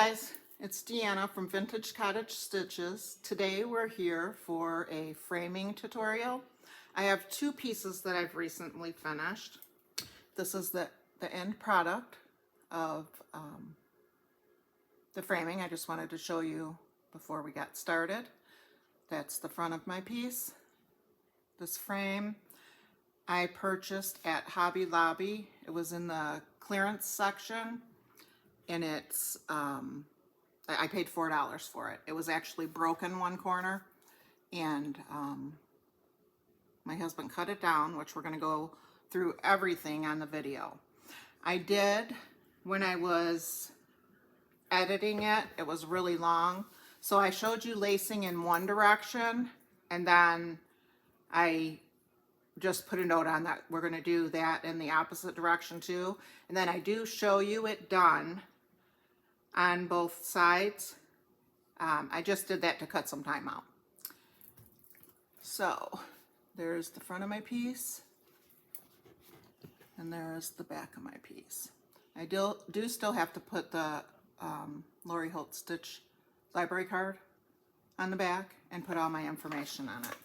guys, it's Deanna from Vintage Cottage Stitches. Today we're here for a framing tutorial. I have two pieces that I've recently finished. This is the end product of the framing. I just wanted to show you before we got started. That's the front of my piece. This frame I purchased at Hobby Lobby. It was in the clearance section. And it's, I paid $4 for it. It was actually broken one corner, and my husband cut it down, which we're going to go through everything on the video. I did, when I was editing it, it was really long, so I showed you lacing in one direction, and then I just put a note on that we're going to do that in the opposite direction too, and then I do show you it done on both sides. I just did that to cut some time out. So there's the front of my piece, and there's the back of my piece. I do still have to put the Lori Holt Stitch library card on the back and put all my information on it.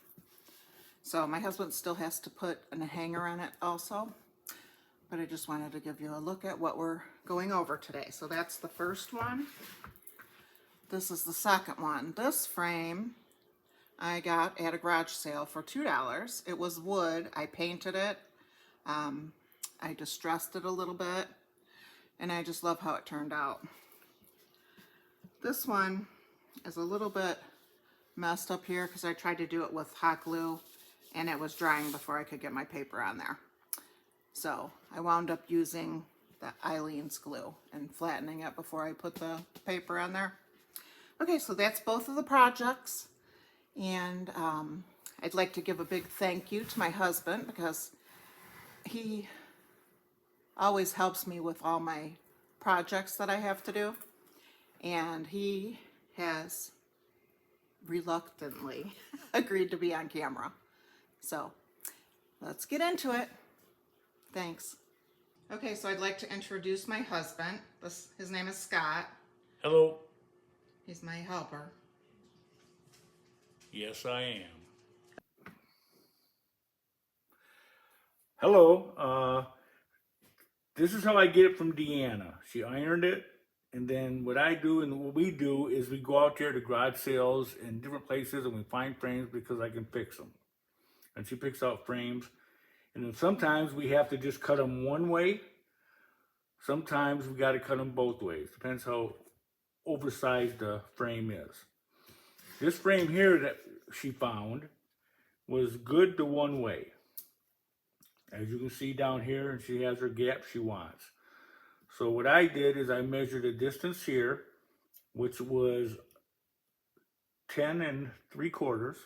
So my husband still has to put a hanger on it also. But I just wanted to give you a look at what we're going over today. So that's the first one. This is the second one. This frame I got at a garage sale for $2. It was wood. I painted it. I distressed it a little bit. And I just love how it turned out. This one is a little bit messed up here because I tried to do it with hot glue and it was drying before I could get my paper on there. So I wound up using the Eileen's glue and flattening it before I put the paper on there. Okay, so that's both of the projects. And I'd like to give a big thank you to my husband because he always helps me with all my projects that I have to do. And he has reluctantly agreed to be on camera. So let's get into it. Thanks. Okay, so I'd like to introduce my husband. His name is Scott. Hello. He's my helper. Yes, I am. Hello. This is how I get it from Deanna. She ironed it, and then what I do and what we do is we go out there to garage sales in different places and we find frames because I can fix them. And she picks out frames. And then sometimes we have to just cut them one way. Sometimes we got to cut them both ways. Depends how oversized the frame is. This frame here that she found was good the one way. As you can see down here, and she has her gap she wants. So what I did is I measured the distance here, which was 10 3/4.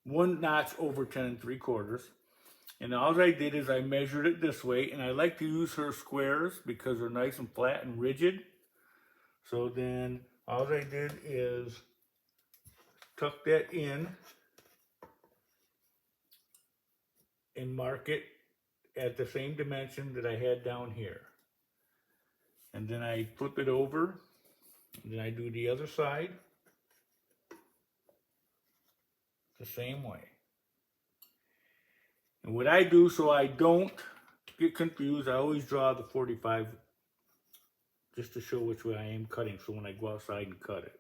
One notch over 10 3/4. And all I did is I measured it this way, and I like to use her squares because they're nice and flat and rigid. So then all I did is tuck that in and mark it at the same dimension that I had down here. And then I flip it over, and then I do the other side the same way. And what I do so I don't get confused, I always draw the 45 just to show which way I am cutting, so when I go outside and cut it.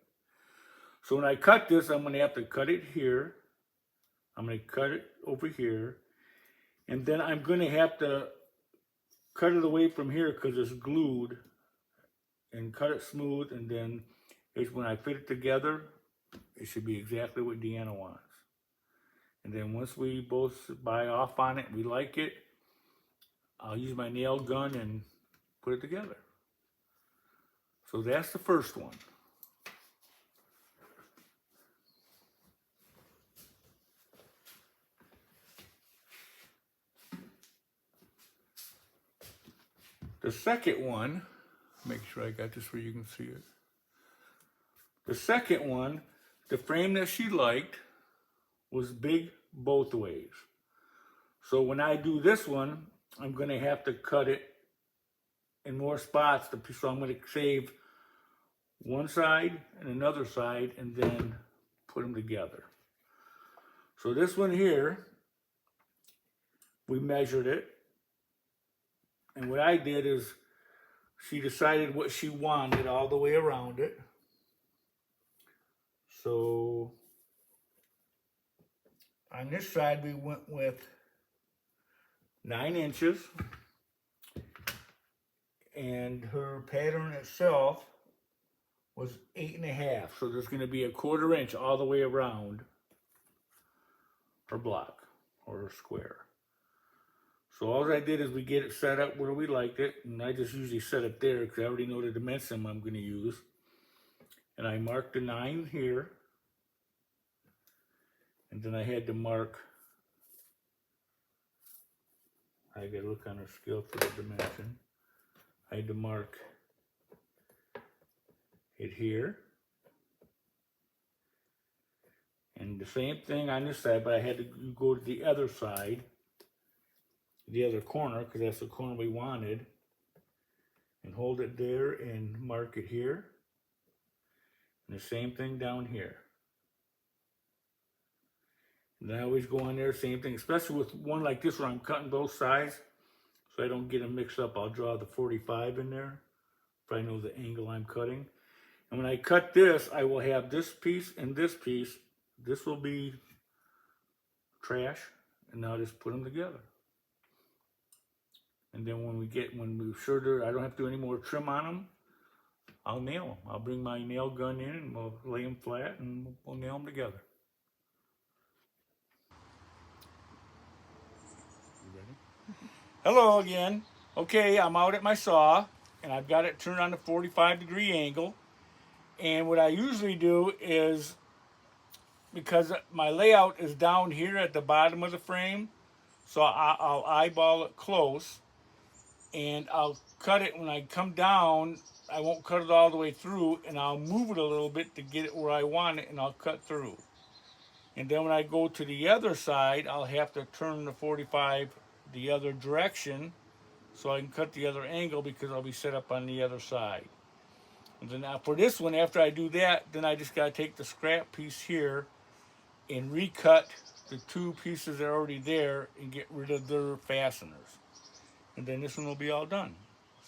So when I cut this, I'm going to have to cut it here. I'm going to cut it over here. And then I'm going to have to cut it away from here because it's glued, and cut it smooth, and then when I fit it together, it should be exactly what Deanna wants. And then once we both buy off on it, we like it, I'll use my nail gun and put it together. So that's the first one. The second one, make sure I got this where you can see it. The second one, the frame that she liked was big both ways. So when I do this one, I'm going to have to cut it in more spots. So I'm going to save one side and another side and then put them together. So this one here, we measured it. And what I did is she decided what she wanted all the way around it. So on this side, we went with 9 inches. And her pattern itself was 8.5. So there's going to be a 1/4 inch all the way around her block or her square. So all I did is we get it set up where we liked it, and I just usually set it there because I already know the dimension I'm going to use. And I marked the 9 here, and then I had to mark, I got to look on her scale for the dimension. I had to mark it here. And the same thing on this side, but I had to go to the other side, the other corner, because that's the corner we wanted, and hold it there and mark it here. And the same thing down here. And I always go on there, same thing, especially with one like this where I'm cutting both sides, so I don't get them mixed up. I'll draw the 45 in there, if I know the angle I'm cutting. And when I cut this, I will have this piece and this piece. This will be trash, and now just put them together. And then when we're sure I don't have to do any more trim on them, I'll nail them. I'll bring my nail gun in and we'll lay them flat and we'll nail them together. You ready? Hello again. Okay, I'm out at my saw and I've got it turned on the 45-degree angle. And what I usually do is, because my layout is down here at the bottom of the frame, so I'll eyeball it close. And I'll cut it when I come down. I won't cut it all the way through, and I'll move it a little bit to get it where I want it, and I'll cut through. And then when I go to the other side, I'll have to turn the 45 the other direction so I can cut the other angle because I'll be set up on the other side. And then now for this one, after I do that, then I just got to take the scrap piece here and recut the 2 pieces that are already there and get rid of their fasteners. And then this one will be all done.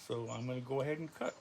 So I'm going to go ahead and cut.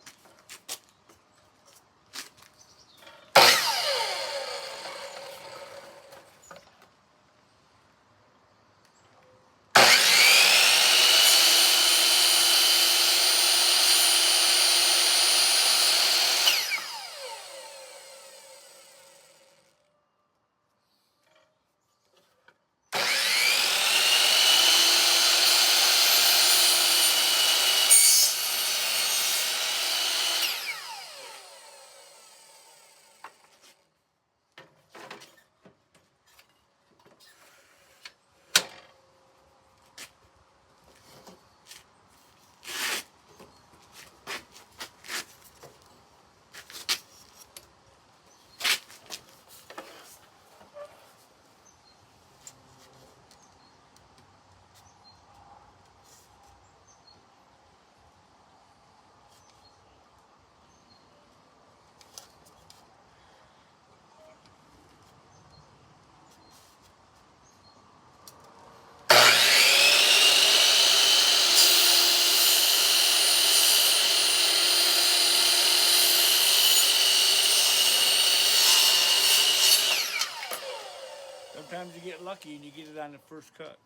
Sometimes you get lucky and you get it on the first cut.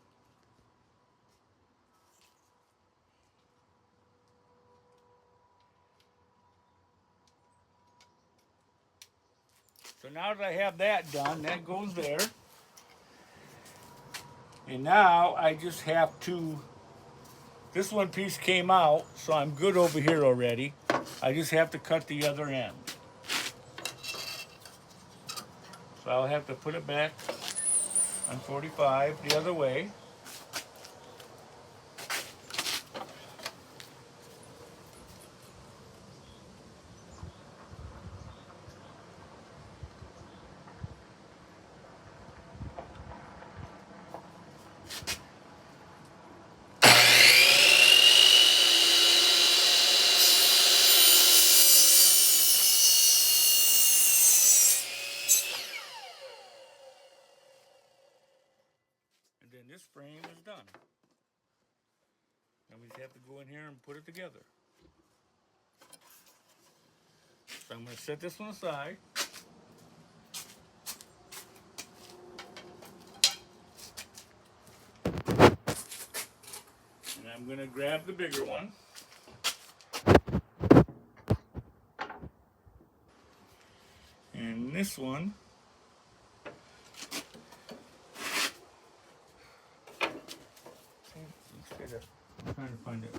So now that I have that done, that goes there. And now I just have to, this one piece came out, so I'm good over here already. I just have to cut the other end. So I'll have to put it back on 45 the other way. And then this frame is done. And we just have to go in here and put it together. So I'm going to set this one aside. And I'm going to grab the bigger one. And this one, I'm trying to find it.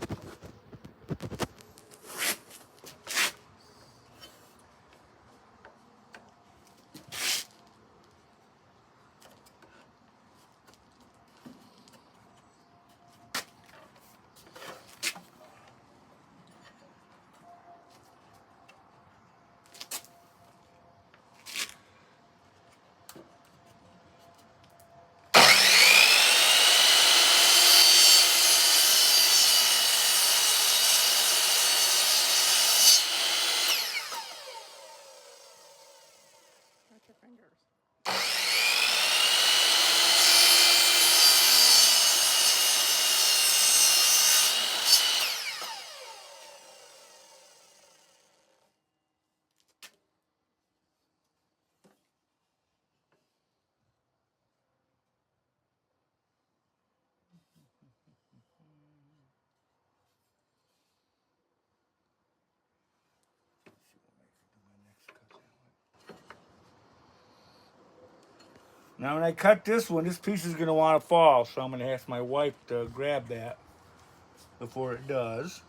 Hurt your fingers. Now when I cut this one, this piece is going to want to fall, so I'm going to ask my wife to grab that before it does.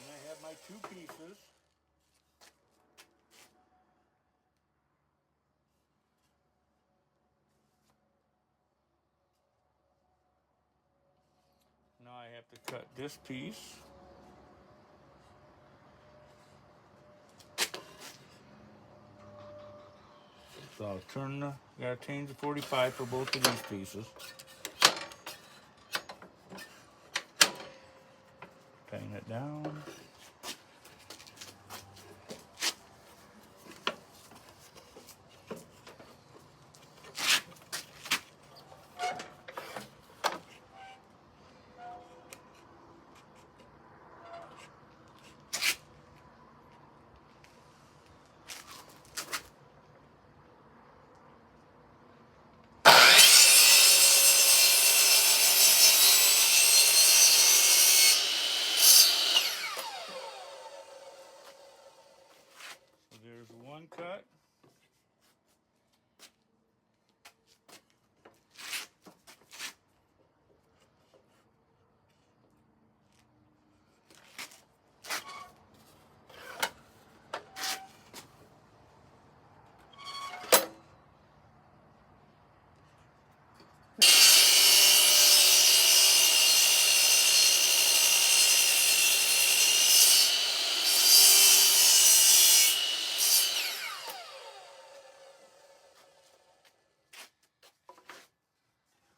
And I have my two pieces. Now I have to cut this piece. So I'll gotta change the 45 for both of these pieces. Tighten it down. So there's one cut.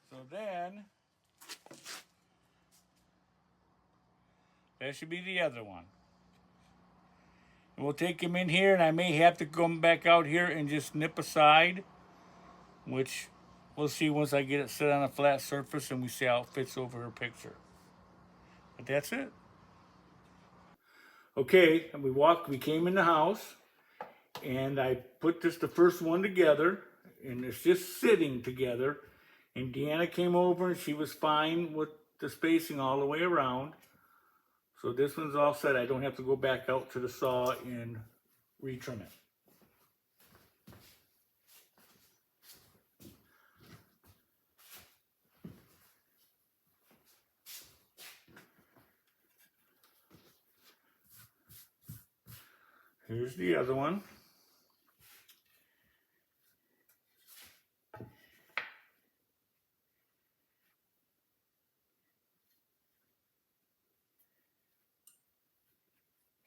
So then, that should be the other one. And we'll take him in here, and I may have to come back out here and just nip aside, which we'll see once I get it set on a flat surface and we see how it fits over her picture. But that's it. Okay, and we came in the house, and I put the first one together, and it's just sitting together. And Deanna came over, and she was fine with the spacing all the way around. So this one's all set. I don't have to go back out to the saw and retrim it. Here's the other one.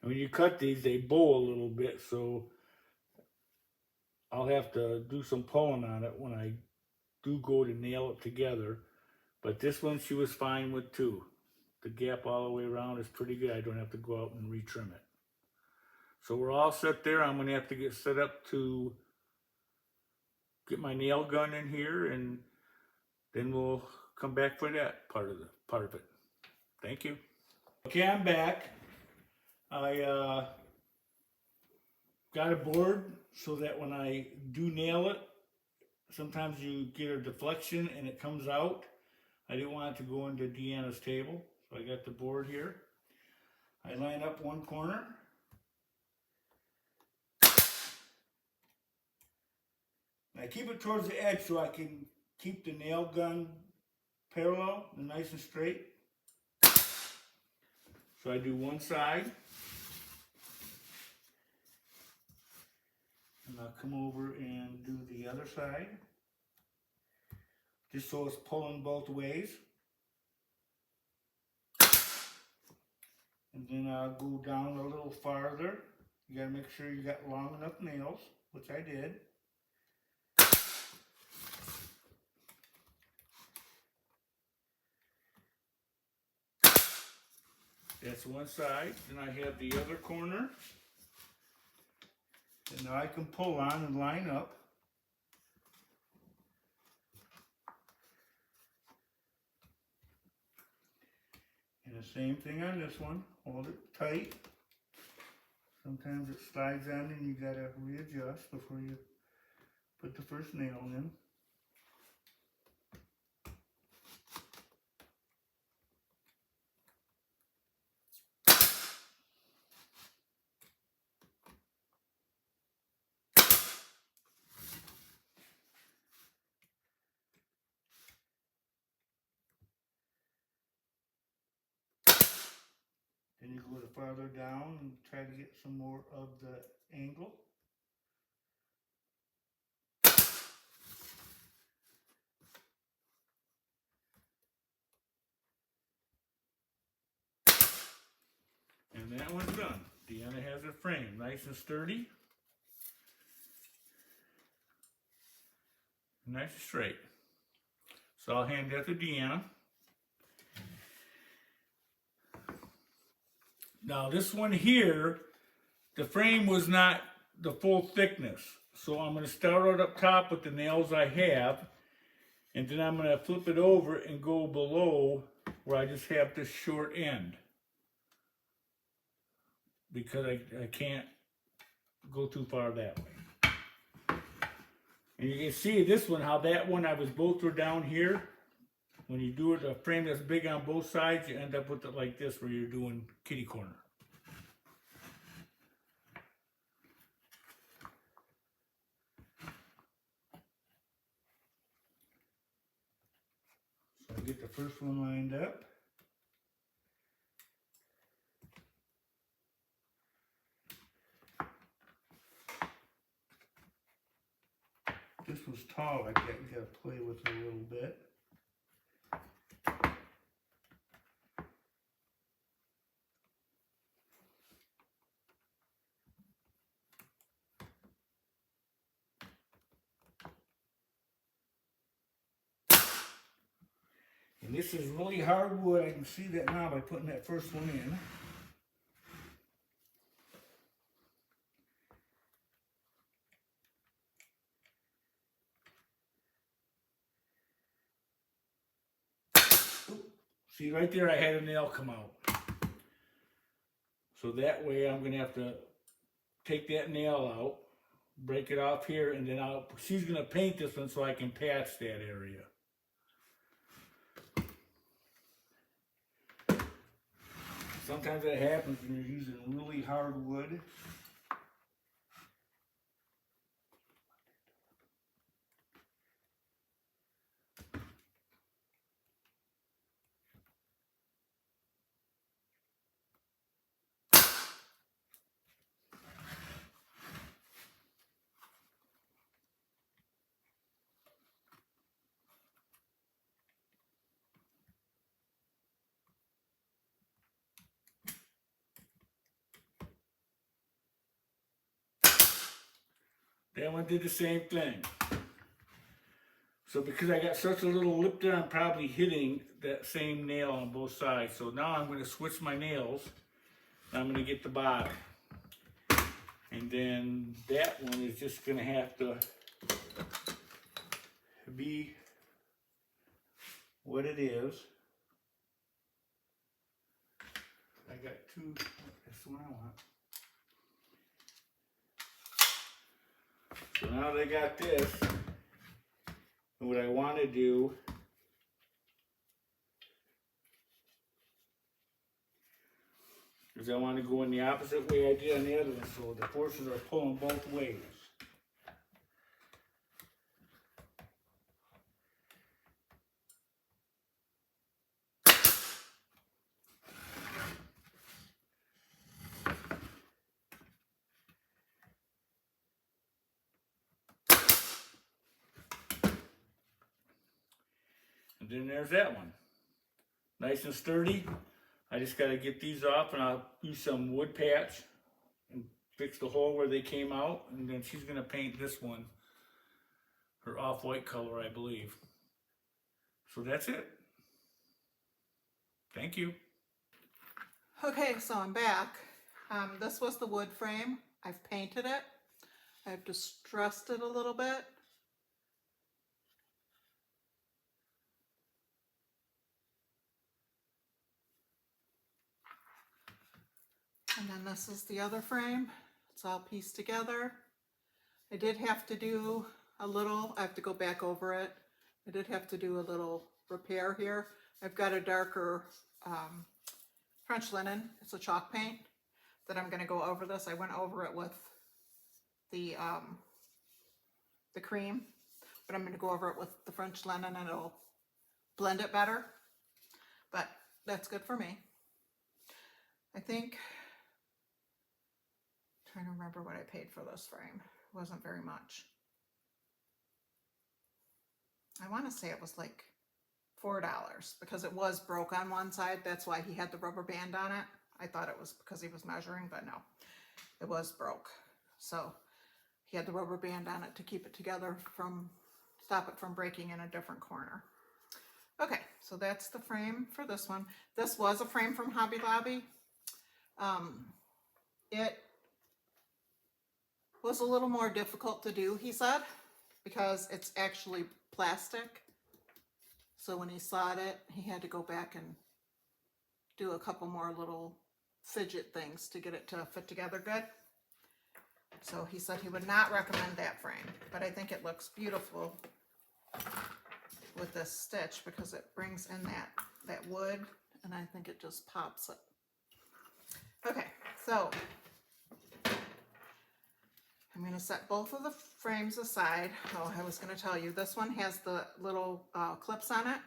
When you cut these, they bow a little bit, so I'll have to do some pulling on it when I do go to nail it together. But this one she was fine with too. The gap all the way around is pretty good. I don't have to go out and retrim it. So we're all set there. I'm going to have to get set up to get my nail gun in here, and then we'll come back for that part of it. Thank you. Okay, I'm back. I got a board so that when I do nail it, sometimes you get a deflection and it comes out. I didn't want it to go into Deanna's table, so I got the board here. I line up one corner. I keep it towards the edge so I can keep the nail gun parallel and nice and straight. So I do one side. And I'll come over and do the other side. Just so it's pulling both ways. And then I'll go down a little farther. You gotta make sure you got long enough nails, which I did. That's one side. Then I have the other corner. And now I can pull on and line up. And the same thing on this one. Hold it tight. Sometimes it slides on and you gotta readjust before you put the first nail in. Then you go farther down and try to get some more of the angle. And that one's done. Deanna has her frame nice and sturdy. Nice and straight. So I'll hand that to Deanna. Now this one here, the frame was not the full thickness. So I'm going to start out up top with the nails I have. And then I'm going to flip it over and go below where I just have this short end. Because I can't go too far that way. And you can see this one, how that one, both were down here. When you do it, a frame that's big on both sides, you end up with it like this where you're doing kitty corner. So I get the first one lined up. This was tall, I gotta play with it a little bit. And this is really hard wood. I can see that now by putting that first one in. See, right there I had a nail come out. So that way I'm going to have to take that nail out, break it off here, and then she's going to paint this one so I can patch that area. Sometimes that happens when you're using really hard wood. That one did the same thing. So because I got such a little lip there, I'm probably hitting that same nail on both sides. So now I'm going to switch my nails. And I'm going to get the bottom. And then that one is just going to have to be what it is. I got two, that's the one I want. So now that I got this, and what I want to do is I want to go in the opposite way I did on the other one, so the forces are pulling both ways. And then there's that one. Nice and sturdy. I just got to get these off and I'll use some wood patch and fix the hole where they came out. And then she's going to paint this one her off-white color, I believe. So that's it. Thank you. Okay, so I'm back. This was the wood frame. I've painted it. I've distressed it a little bit. And then this is the other frame. It's all pieced together. I did have to do a little, I have to go back over it. I did have to do a little repair here. I've got a darker French linen. It's a chalk paint that I'm going to go over this. I went over it with the cream, but I'm going to go over it with the French linen and it'll blend it better. But that's good for me. I think, trying to remember what I paid for this frame. It wasn't very much. I want to say it was like $4 because it was broke on one side. That's why he had the rubber band on it. I thought it was because he was measuring, but no, it was broke. So he had the rubber band on it to keep it together stop it from breaking in a different corner. Okay, so that's the frame for this one. This was a frame from Hobby Lobby. It was a little more difficult to do, he said, because it's actually plastic. So when he sawed it, he had to go back and do a couple more little fidget things to get it to fit together good. So he said he would not recommend that frame, but I think it looks beautiful with this stitch because it brings in that wood, and I think it just pops it. Okay, so I'm going to set both of the frames aside. Oh, I was going to tell you, this one has the little clips on it.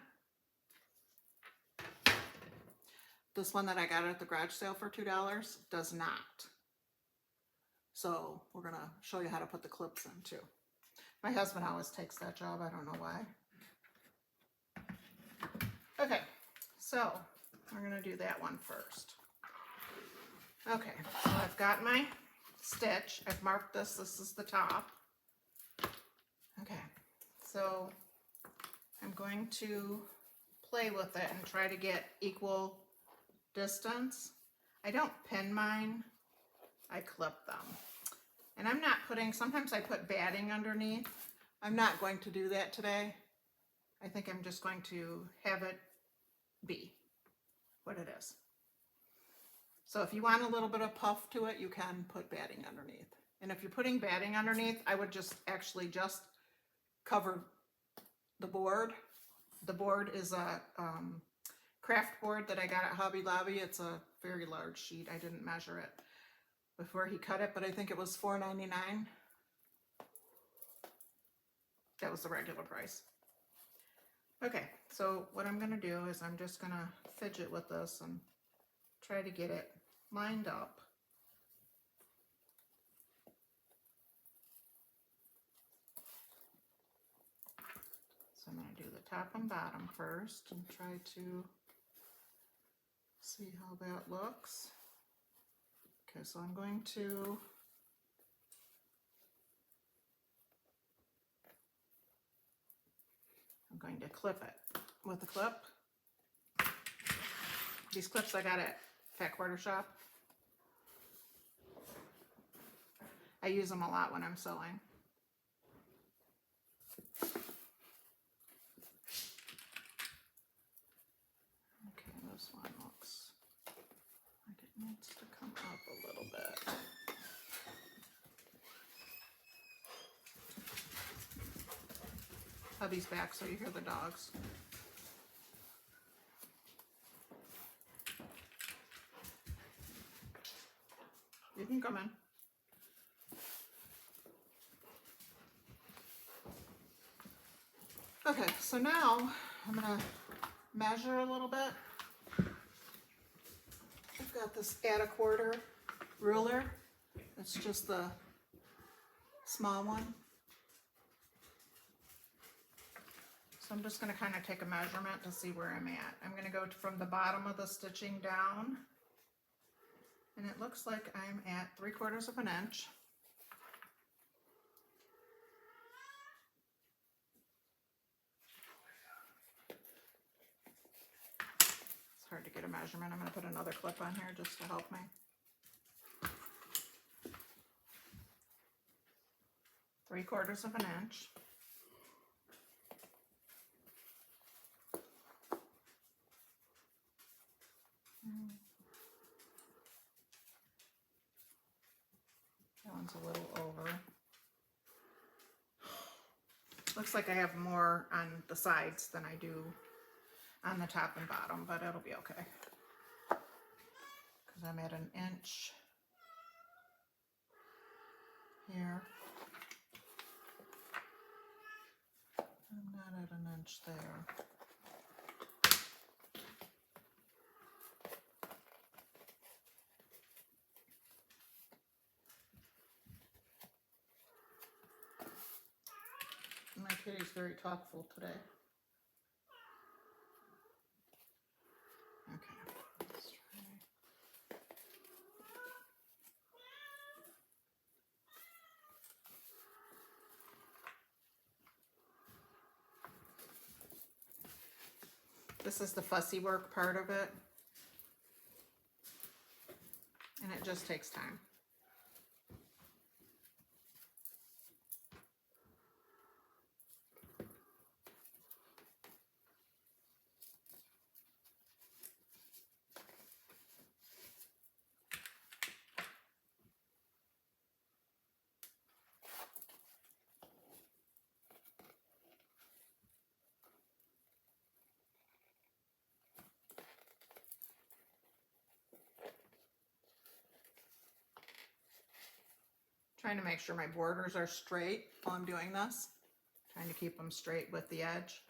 This one that I got at the garage sale for $2 does not. So we're going to show you how to put the clips in too. My husband always takes that job. I don't know why. Okay, so we're going to do that one first. Okay, so I've got my stitch. I've marked this. This is the top. Okay, so I'm going to play with it and try to get equal distance. I don't pin mine. I clip them. And I'm not putting, sometimes I put batting underneath. I'm not going to do that today. I think I'm just going to have it be what it is. So if you want a little bit of puff to it, you can put batting underneath. And if you're putting batting underneath, I would just cover the board. The board is a craft board that I got at Hobby Lobby. It's a very large sheet. I didn't measure it before he cut it, but I think it was $4.99. That was the regular price. Okay, so what I'm gonna do is I'm just gonna fidget with this and try to get it lined up. So I'm going to do the top and bottom first and try to see how that looks. Okay, so I'm going to I'm going to clip it with a clip. These clips I got at Fat Quarter Shop. I use them a lot when I'm sewing. Okay, this one looks like it needs to come up a little bit. Hubby's back so you hear the dogs. You can come in. Okay, so now I'm gonna measure a little bit. I've got this add a quarter ruler. It's just the small one. So I'm just gonna kind of take a measurement to see where I'm at. I'm gonna go from the bottom of the stitching down, and it looks like I'm at 3/4 of an inch. It's hard to get a measurement. I'm gonna put another clip on here just to help me. 3/4 of an inch. That one's a little over. Looks like I have more on the sides than I do on the top and bottom, but it'll be okay. Because I'm at 1 inch here. I'm not at 1 inch there. My kitty's very thoughtful today. Okay, let's try. This is the fussy work part of it, and it just takes time. Trying to make sure my borders are straight while I'm doing this. Trying to keep them straight with the edge.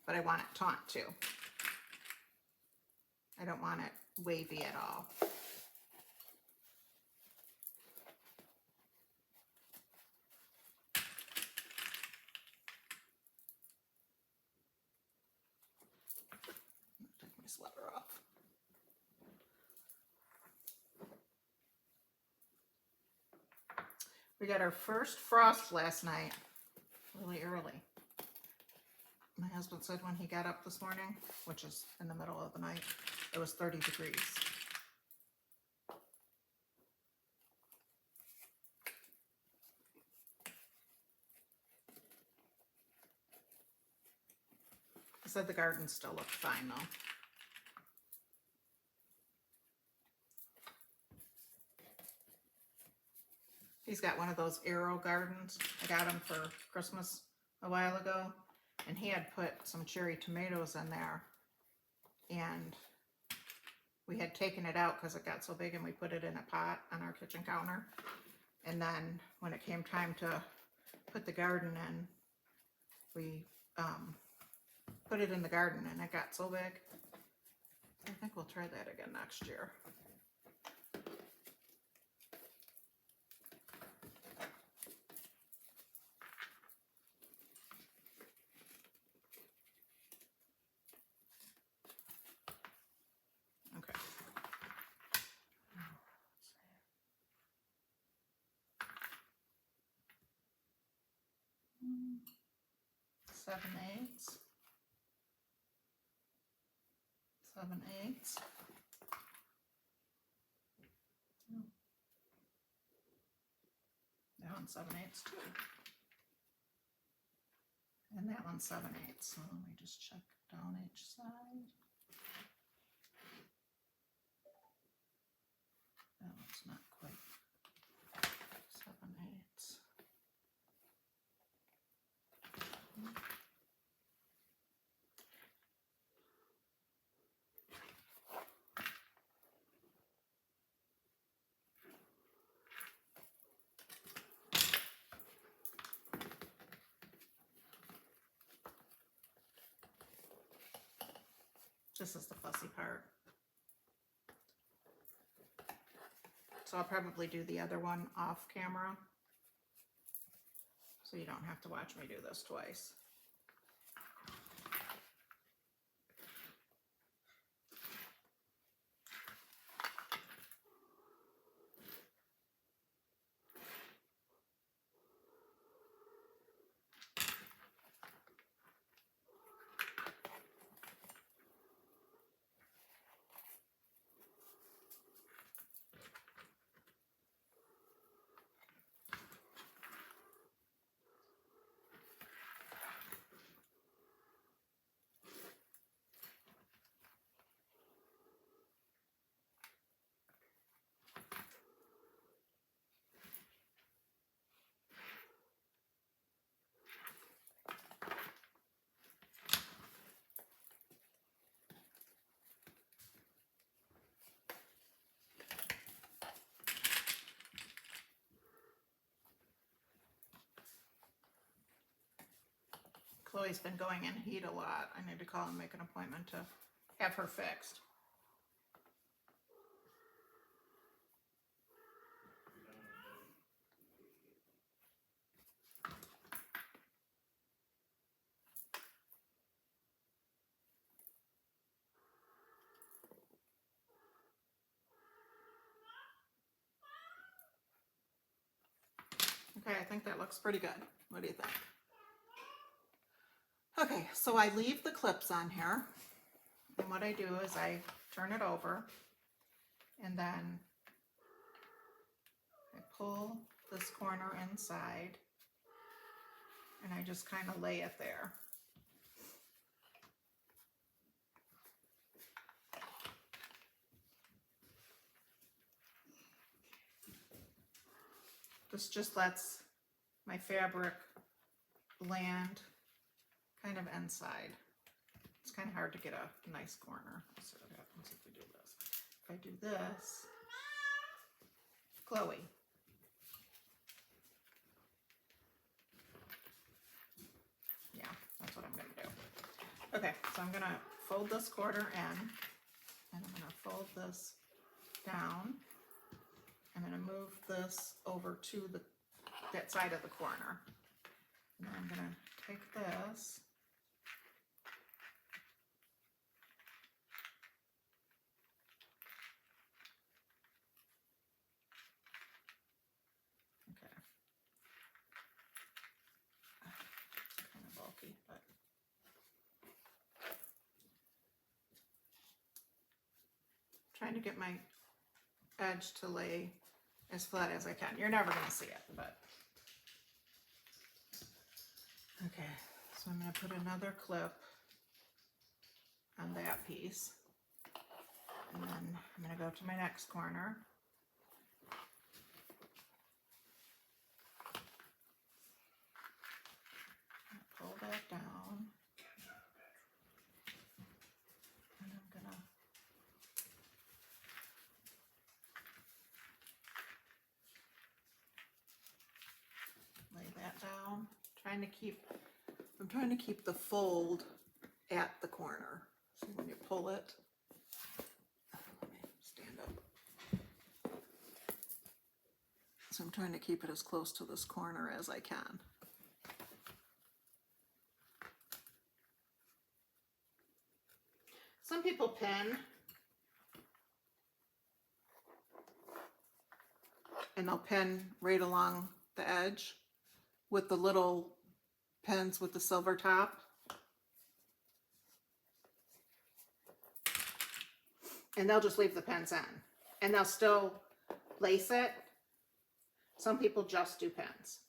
But I want it taut too. I don't want it wavy at all. Take my sweater off. We got our first frost last night, really early. My husband said when he got up this morning, which is in the middle of the night, it was 30 degrees. He said the garden still looked fine though. He's got one of those arrow gardens. I got him for Christmas a while ago, and he had put some cherry tomatoes in there, and we had taken it out because it got so big, and we put it in a pot on our kitchen counter. And then when it came time to put the garden in, we put it in the garden, and it got so big. I think we'll try that again next year. 7/8, 7/8. That one's 7/8 too. And that one's 7/8. So let me just check down each side. That one's not quite 7/8. This is the fussy part. So I'll probably do the other one off camera, so you don't have to watch me do this twice. Chloe's been going in heat a lot. I need to call and make an appointment to have her fixed. Okay, I think that looks pretty good. What do you think? Okay, so I leave the clips on here, and what I do is I turn it over, and then I pull this corner inside, and I just kind of lay it there. This just lets my fabric land kind of inside. It's kind of hard to get a nice corner. Let's see what happens if we do this. If I do this, Chloe. Yeah, that's what I'm going to do. Okay, so I'm going to fold this quarter in, and I'm going to fold this down. I'm going to move this over to that side of the corner. And then I'm going to take this kind of bulky, but trying to get my edge to lay as flat as I can. You're never going to see it, but okay. So I'm going to put another clip on that piece, and then I'm going to go to my next corner. Pull that down, and I'm going to lay that down. I'm trying to keep the fold at the corner. So when you pull it, let me stand up. So I'm trying to keep it as close to this corner as I can. Some people pin, and they'll pin right along the edge with the little pens with the silver top. And they'll just leave the pens in. And they'll still lace it. Some people just do pens.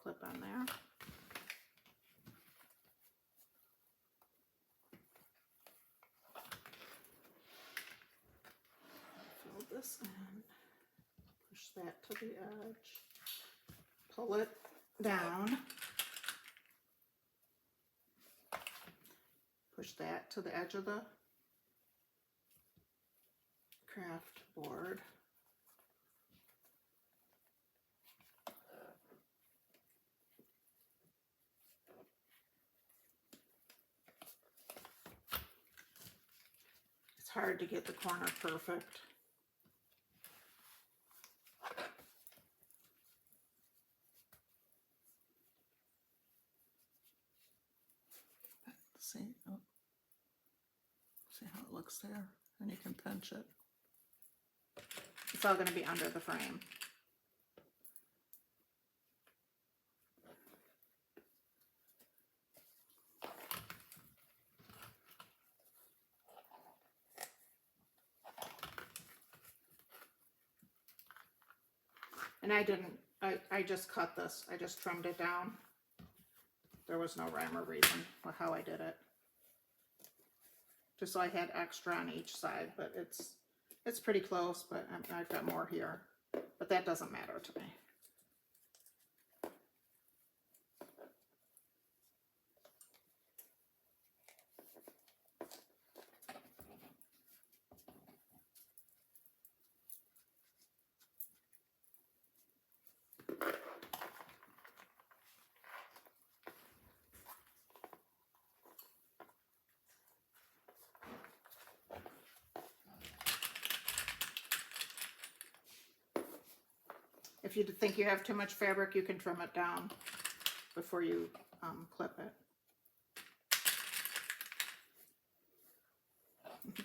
Clip on there. Fold this in, push that to the edge, pull it down, push that to the edge of the craft board. Hard to get the corner perfect. See, oh, see how it looks there? And you can pinch it. It's all going to be under the frame. And I just cut this. I just trimmed it down. There was no rhyme or reason for how I did it. Just so I had extra on each side, but it's pretty close, but I've got more here. But that doesn't matter to me. If you think you have too much fabric, you can trim it down before you clip it.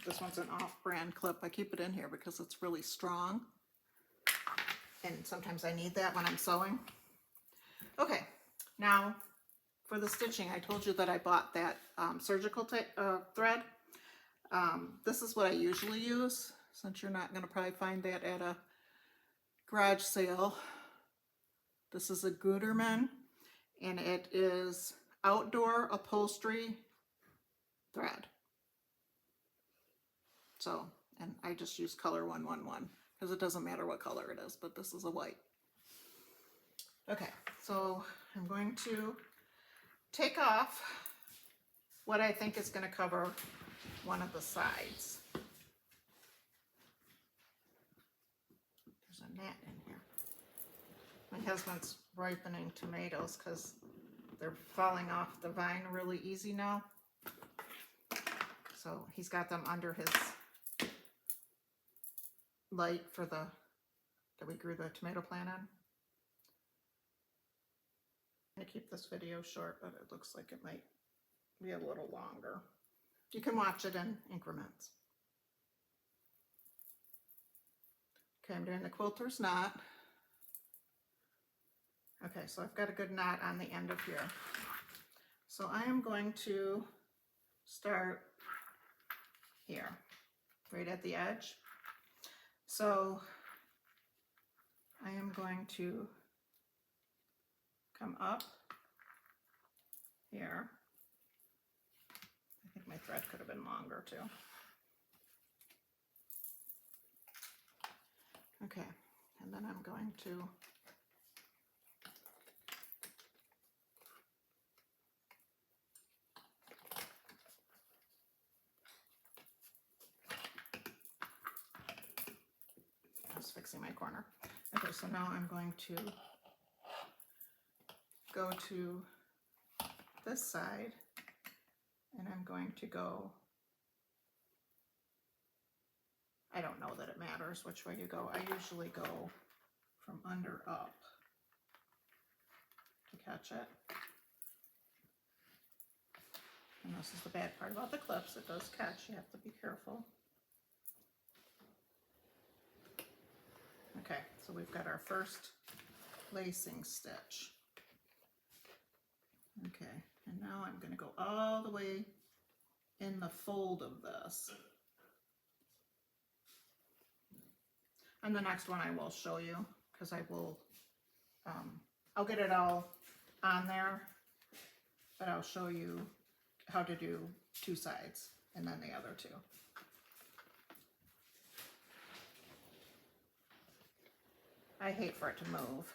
This one's an off-brand clip. I keep it in here because it's really strong. And sometimes I need that when I'm sewing. Okay, now for the stitching, I told you that I bought that surgical thread. This is what I usually use, since you're not going to probably find that at a garage sale. This is a Gutermann, and it is outdoor upholstery thread. So, and I just use color 111 because it doesn't matter what color it is, but this is a white. Okay, so I'm going to take off what I think is going to cover one of the sides. There's a gnat in here. My husband's ripening tomatoes because they're falling off the vine really easy now. So he's got them under his light for that we grew the tomato plant on. I'm gonna keep this video short, but it looks like it might be a little longer. You can watch it in increments. Okay, I'm doing the quilter's knot. Okay, so I've got a good knot on the end of here. So I am going to start here, right at the edge. So I am going to come up here my thread could have been longer too. Okay, and then I'm going to fixing my corner. Okay, so now I'm going to go to this side and I'm going to go, I don't know that it matters which way you go. I usually go from under up to catch it. And this is the bad part about the clips, it does catch, you have to be careful. Okay, so we've got our first lacing stitch. Okay, and now I'm going to go all the way in the fold of this. And the next one I will show you, because I will, I'll get it all on there, but I'll show you how to do two sides and then the other two. I hate for it to move.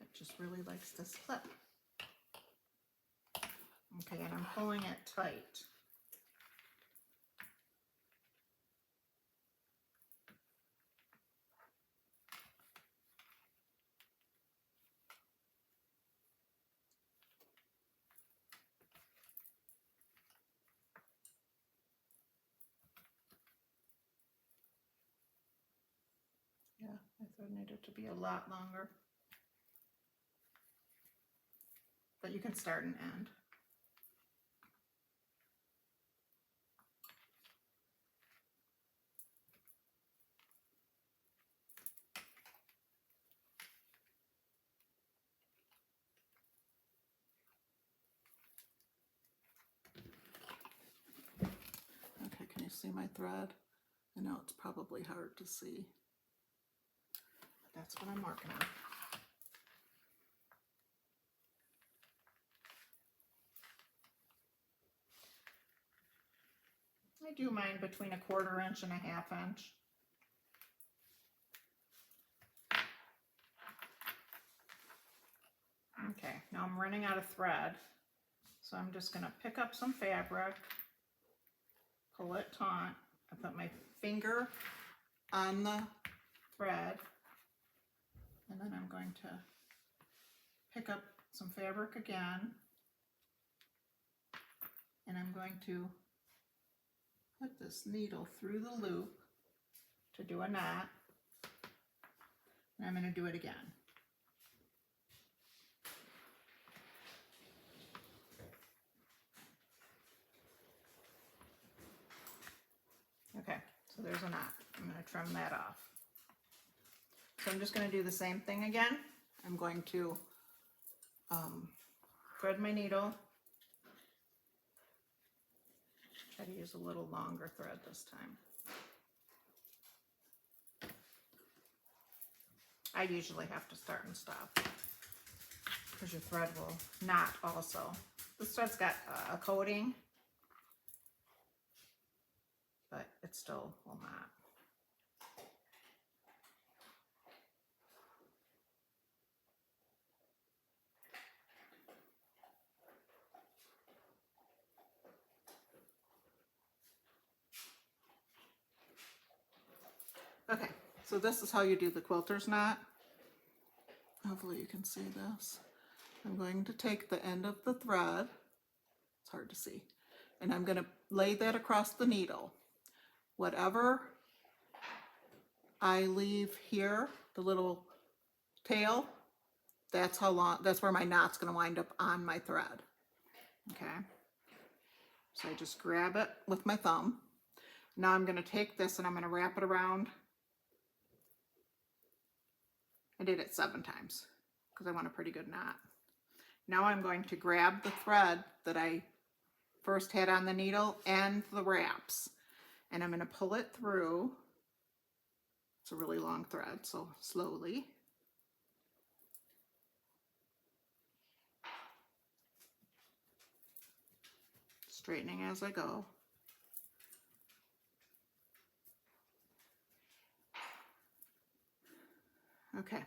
It just really likes this clip. Okay, and I'm pulling it tight. Yeah, I thought it needed to be a lot longer. But you can start and end. Okay, can you see my thread? I know it's probably hard to see. But that's what I'm working on. I do mine between 1/4 inch and 1/2 inch. Okay, now I'm running out of thread, so I'm just going to pick up some fabric, pull it taut, I put my finger on the thread, and then I'm going to pick up some fabric again, and I'm going to put this needle through the loop to do a knot, and I'm going to do it again. Okay, so there's a knot. I'm going to trim that off. So I'm just going to do the same thing again. I'm going to thread my needle. Try to use a little longer thread this time. I usually have to start and stop because your thread will knot also. This thread's got a coating, but it still will not. Okay, so this is how you do the quilter's knot. Hopefully you can see this. I'm going to take the end of the thread, it's hard to see, and I'm going to lay that across the needle. Whatever I leave here, the little tail, that's how long, that's where my knot's going to wind up on my thread. Okay, so I just grab it with my thumb. Now I'm going to take this and I'm going to wrap it around. I did it 7 times because I want a pretty good knot. Now I'm going to grab the thread that I first had on the needle and the wraps, and I'm going to pull it through. It's a really long thread, so slowly. straightening as I go. Okay,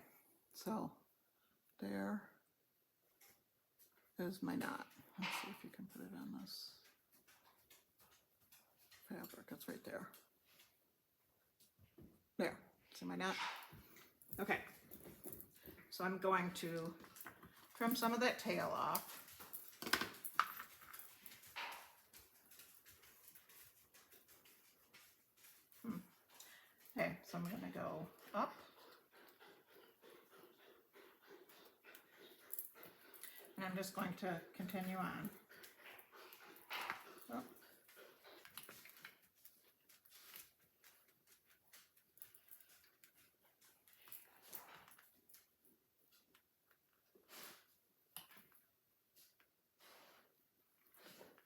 so there is my knot. Let's see if you can put it on this fabric. It's right there. There, see my knot? Okay, so I'm going to trim some of that tail off. Okay, so I'm going to go up. And I'm just going to continue on. Up.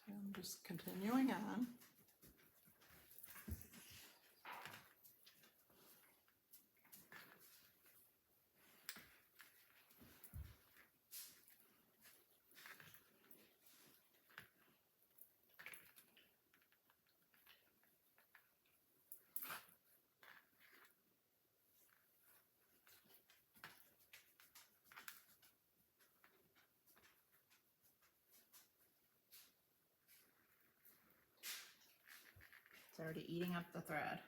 I'm just continuing on. It's already eating up the thread.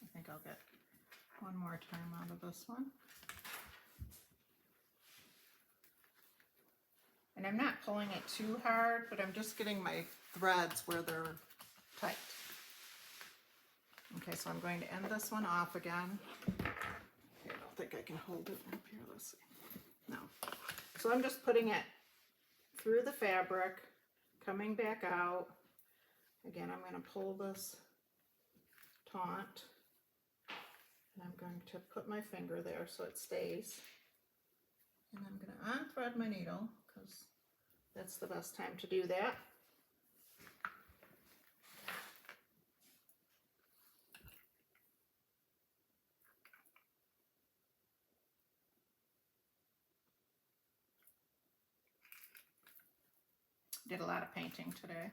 I think I'll get one more time out of this one. And I'm not pulling it too hard, but I'm just getting my threads where they're tight. Okay, so I'm going to end this one off again. Okay, I don't think I can hold it up here. Let's see. No. So I'm just putting it through the fabric, coming back out. Again, I'm going to pull this taut. And I'm going to put my finger there so it stays. And I'm going to unthread my needle because that's the best time to do that. Did a lot of painting today.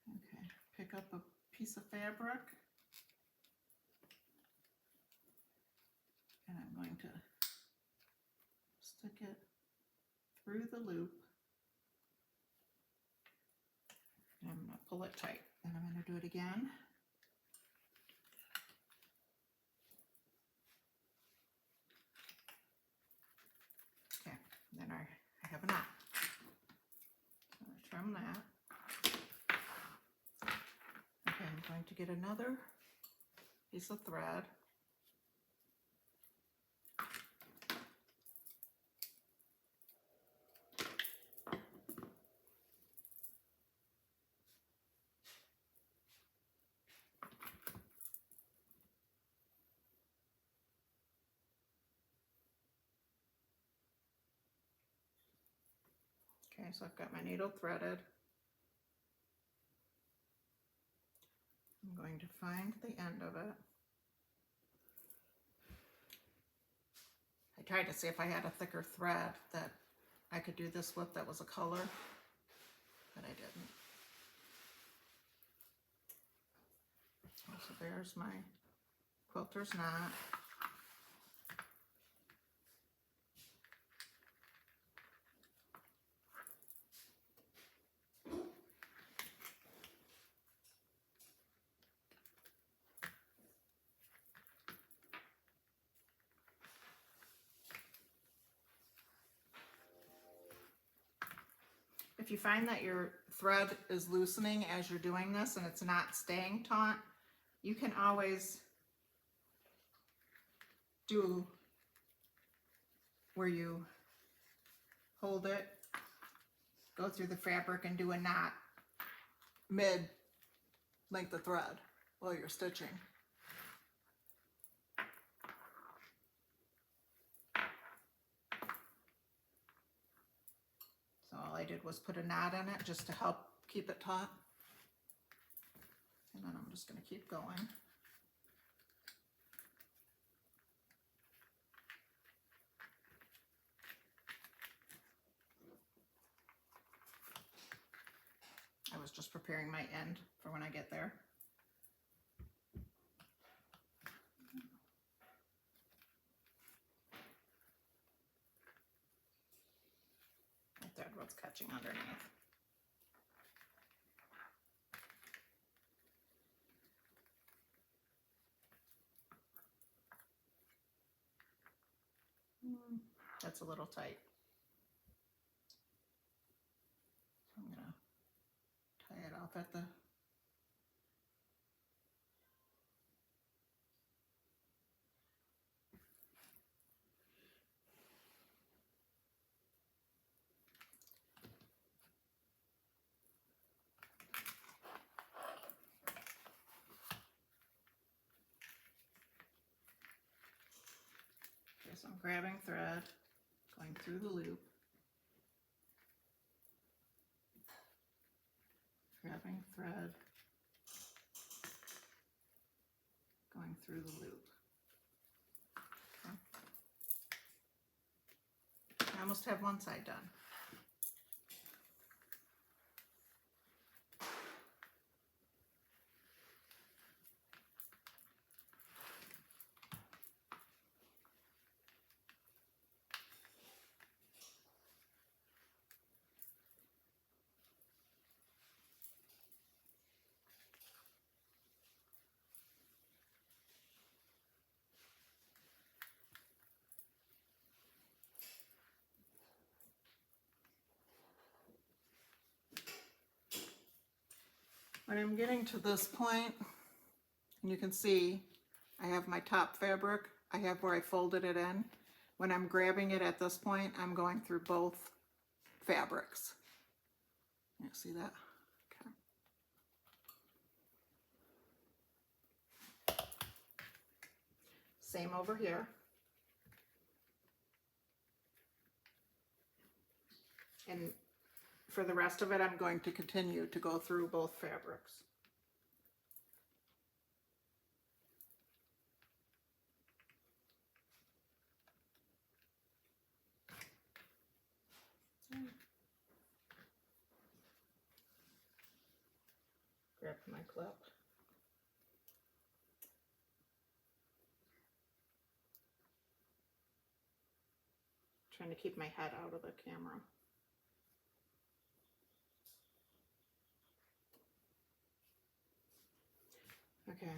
Okay, pick up a piece of fabric. And I'm going to stick it through the loop. And I'm going to pull it tight. And I'm going to do it again. Okay, and then I have a knot. So I'm going to trim that. Okay, I'm going to get another piece of thread. Okay, so I've got my needle threaded. I'm going to find the end of it. I tried to see if I had a thicker thread that I could do this with that was a color, but I didn't. So there's my quilter's knot. If you find that your thread is loosening as you're doing this and it's not staying taut, you can always do where you hold it, go through the fabric and do a knot mid length of thread while you're stitching. So all I did was put a knot in it just to help keep it taut. And then I'm just going to keep going. I was just preparing my end for when I get there. My thread was catching underneath. That's a little tight. So I'm gonna tie it off at the okay, so I'm grabbing thread, going through the loop, grabbing thread, going through the loop. Okay. I almost have one side done. When I'm getting to this point, and you can see I have my top fabric, I have where I folded it in. When I'm grabbing it at this point, I'm going through both fabrics. You see that? Okay. Same over here. And for the rest of it, I'm going to continue to go through both fabrics. Grab my clip. Trying to keep my head out of the camera. Okay,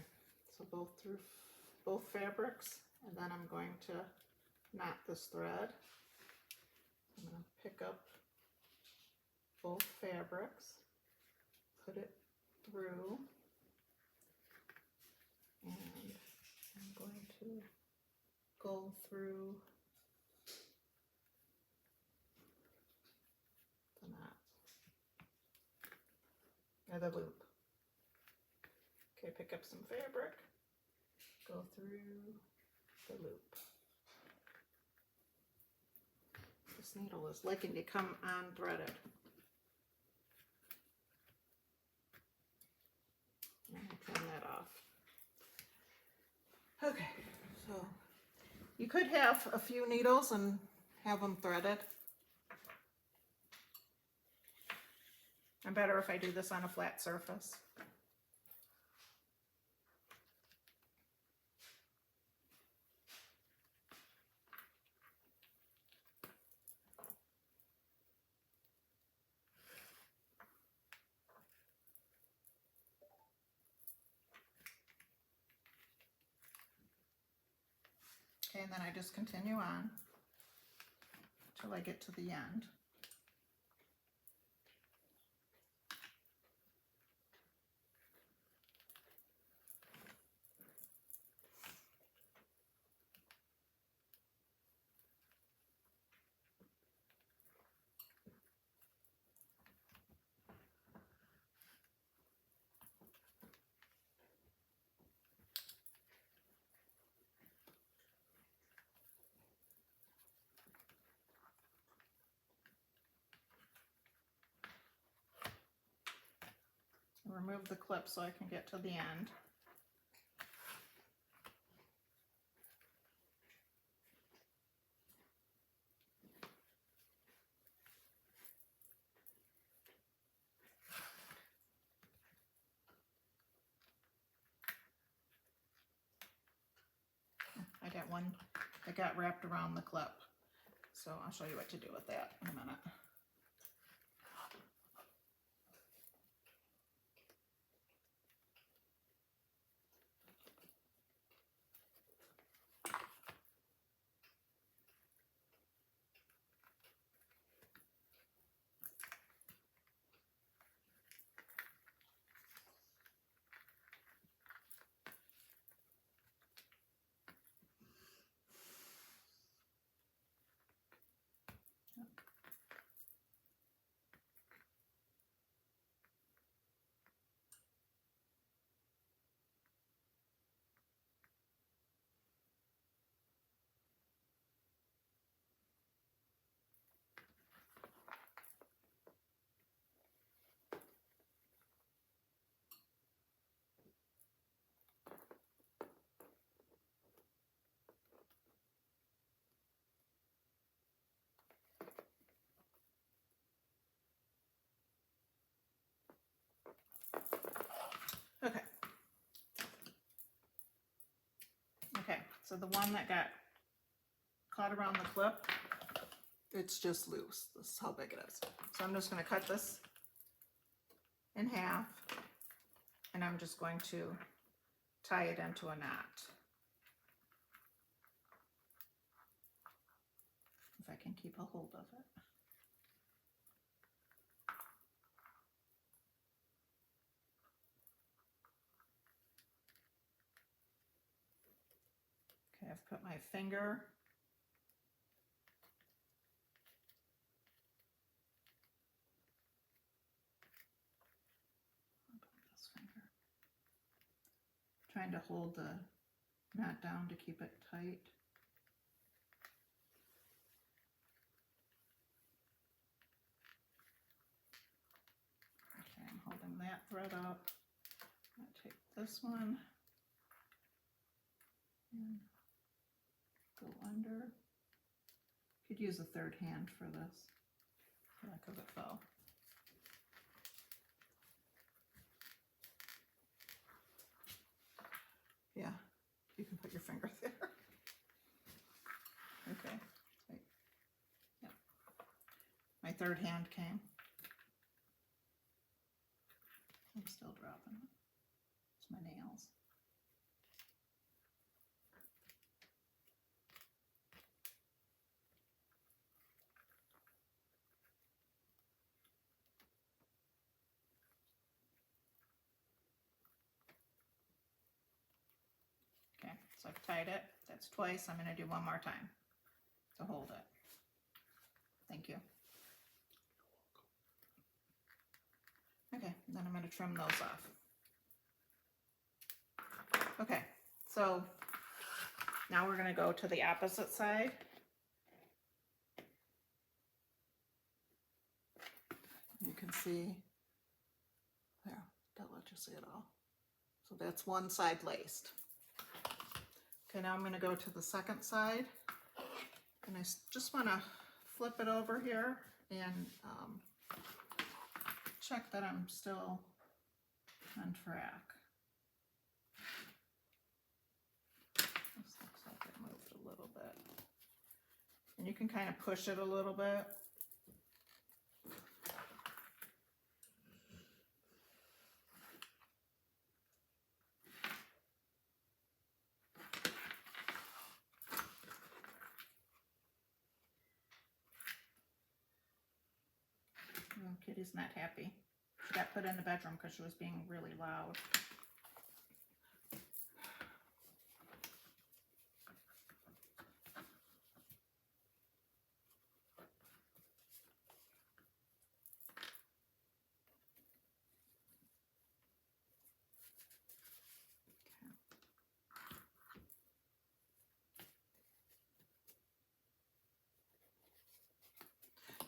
so through both fabrics, and then I'm going to knot this thread. I'm going to pick up both fabrics, put it through, and I'm going to go through the knot, or the loop. Okay, pick up some fabric, go through the loop. This needle is liking to come unthreaded. I'm going to trim that off. Okay, so you could have a few needles and have them threaded. I'm better if I do this on a flat surface. Okay, and then I just continue on till I get to the end. remove the clip so I can get to the end. I got one that got wrapped around the clip, so I'll show you what to do with that in a minute. Okay. Okay, so the one that got caught around the clip, it's just loose. This is how big it is. So I'm just going to cut this in half, and I'm just going to tie it into a knot. If I can keep a hold of it. Okay, I've put my finger trying to hold the knot down to keep it tight. Okay, I'm holding that thread up. I'm going to take this one and go under. Could use a third hand for this, because it fell. Yeah, you can put your finger there. Okay, wait. Yep. My third hand came. I'm still dropping it. It's my nails. Okay, so I've tied it. That's twice. I'm going to do one more time to hold it. Thank you. Okay, then I'm going to trim those off. Okay, so now we're going to go to the opposite side. You can see there, don't let you see it all. So that's one side laced. Okay, now I'm going to go to the second side, and I just want to flip it over here and check that I'm still on track. This looks like it moved a little bit. And you can kind of push it a little bit. Oh, Kitty's not happy. She got put in the bedroom because she was being really loud.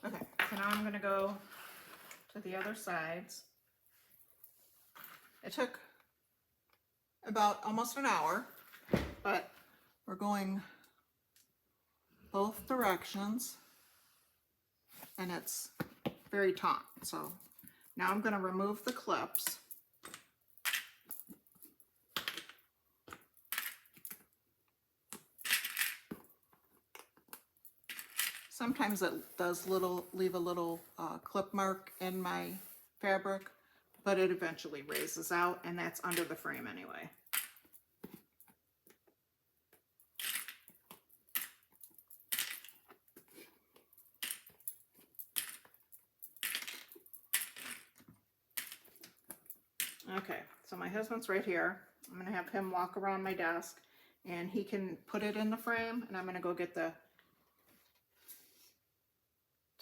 Okay, so now I'm going to go to the other sides. It took about almost an hour, but we're going both directions and it's very taut. So now I'm going to remove the clips. Sometimes it does leave a little clip mark in my fabric, but it eventually raises out, and that's under the frame anyway. Okay, so my husband's right here. I'm gonna have him walk around my desk and he can put it in the frame, and I'm gonna go get the